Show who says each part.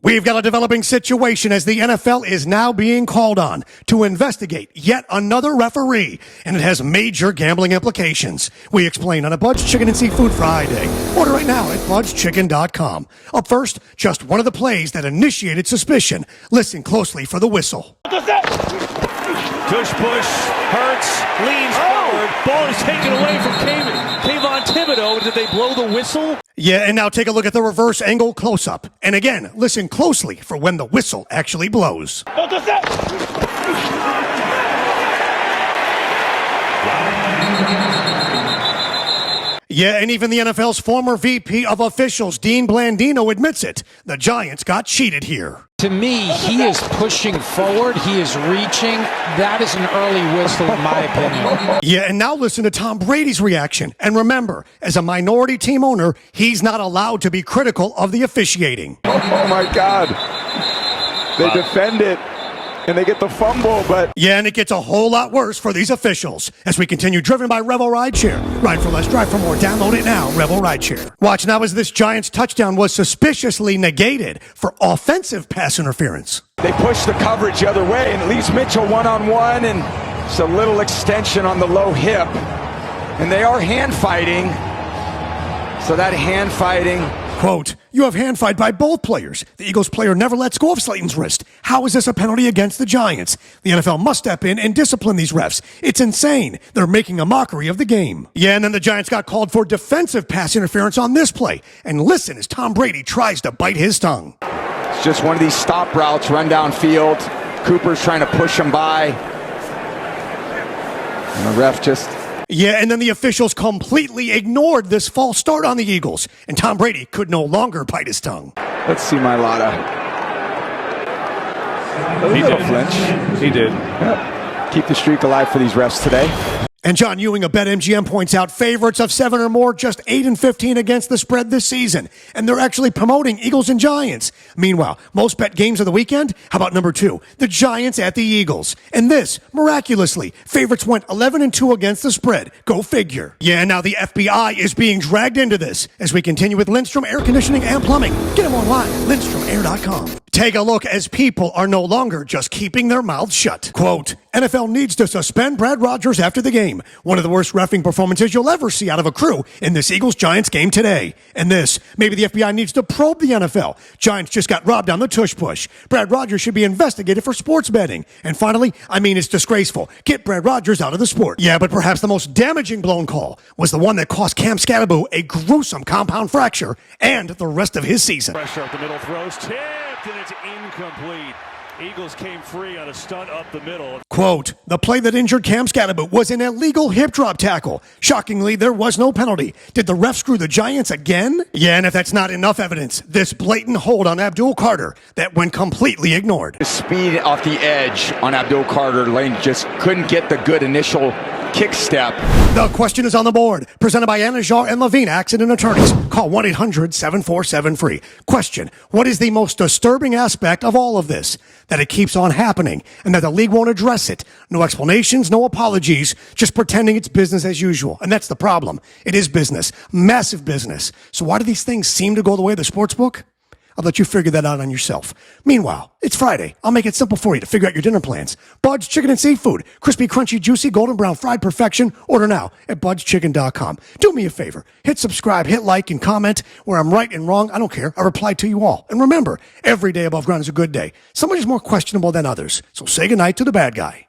Speaker 1: We've got a developing situation as the NFL is now being called on to investigate yet another referee, and it has major gambling implications. We explain on a Bud's Chicken and Seafood Friday. Order right now at budschicken.com. Up first, just one of the plays that initiated suspicion. Listen closely for the whistle.
Speaker 2: Tush push, Hurts, leans forward, ball is taken away from Kayvon Thibodeau. Did they blow the whistle?
Speaker 1: Yeah, and now take a look at the reverse angle close-up. And again, listen closely for when the whistle actually blows. Yeah, and even the NFL's former VP of officials, Dean Blandino, admits it. The Giants got cheated here.
Speaker 3: To me, he is pushing forward. He is reaching. That is an early whistle, in my opinion.
Speaker 1: Yeah, and now listen to Tom Brady's reaction. And remember, as a minority team owner, he's not allowed to be critical of the officiating.
Speaker 4: Oh, my God. They defend it, and they get the fumble, but...
Speaker 1: Yeah, and it gets a whole lot worse for these officials. As we continue, driven by Revel Rideshare. Ride for less, drive for more. Download it now, Revel Rideshare. Watch now as this Giants touchdown was suspiciously negated for offensive pass interference.
Speaker 4: They push the coverage the other way, and it leaves Mitchell one-on-one, and it's a little extension on the low hip. And they are hand fighting, so that hand fighting...
Speaker 1: Quote, you have hand fight by both players. The Eagles player never lets go of Slayton's wrist. How is this a penalty against the Giants? The NFL must step in and discipline these refs. It's insane. They're making a mockery of the game. Yeah, and then the Giants got called for defensive pass interference on this play. And listen as Tom Brady tries to bite his tongue.
Speaker 4: It's just one of these stop routes, run downfield. Cooper's trying to push him by. And the ref just...
Speaker 1: Yeah, and then the officials completely ignored this false start on the Eagles, and Tom Brady could no longer bite his tongue.
Speaker 4: Let's see my Lotta.
Speaker 2: He did.
Speaker 4: Flinch.
Speaker 2: He did.
Speaker 4: Yep. Keep the streak alive for these refs today.
Speaker 1: And John Ewing of BetMGM points out favorites of 7 or more, just 8-15 against the spread this season. And they're actually promoting Eagles and Giants. Meanwhile, most bet games of the weekend? How about number 2? The Giants at the Eagles. And this, miraculously, favorites went 11-2 against the spread. Go figure. Yeah, now the FBI is being dragged into this as we continue with Lindstrom Air Conditioning and Plumbing. Get them online, lindstromair.com. Take a look as people are no longer just keeping their mouths shut. Quote, NFL needs to suspend Brad Rodgers after the game. One of the worst reffing performances you'll ever see out of a crew in this Eagles-Giants game today. And this, maybe the FBI needs to probe the NFL. Giants just got robbed on the tush push. Brad Rodgers should be investigated for sports betting. And finally, it's disgraceful. Get Brad Rodgers out of the sport. Yeah, but perhaps the most damaging blown call was the one that cost Cam Scatterbo a gruesome compound fracture and the rest of his season.
Speaker 2: Pressure up the middle, throws tipped, and it's incomplete. Eagles came free on a stunt up the middle.
Speaker 1: Quote, the play that injured Cam Scatterbo was an illegal hip drop tackle. Shockingly, there was no penalty. Did the ref screw the Giants again? Yeah, and if that's not enough evidence, this blatant hold on Abdul Carter that went completely ignored.
Speaker 4: The speed off the edge on Abdul Carter. Lane just couldn't get the good initial kick step.
Speaker 1: The question is on the board. Presented by Anajar and Levine Accident Attorneys. Call 1-800-747-FREE. Question, what is the most disturbing aspect of all of this? That it keeps on happening and that the league won't address it. No explanations, no apologies, just pretending it's business as usual. And that's the problem. It is business, massive business. So why do these things seem to go the way of the sports book? I'll let you figure that out on yourself. Meanwhile, it's Friday. I'll make it simple for you to figure out your dinner plans. Bud's Chicken and Seafood. Crispy, crunchy, juicy, golden brown, fried perfection. Order now at budschicken.com. Do me a favor. Hit subscribe, hit like, and comment. Where I'm right and wrong, I don't care. I reply to you all. And remember, every day above ground is a good day. Some are just more questionable than others. So say goodnight to the bad guy.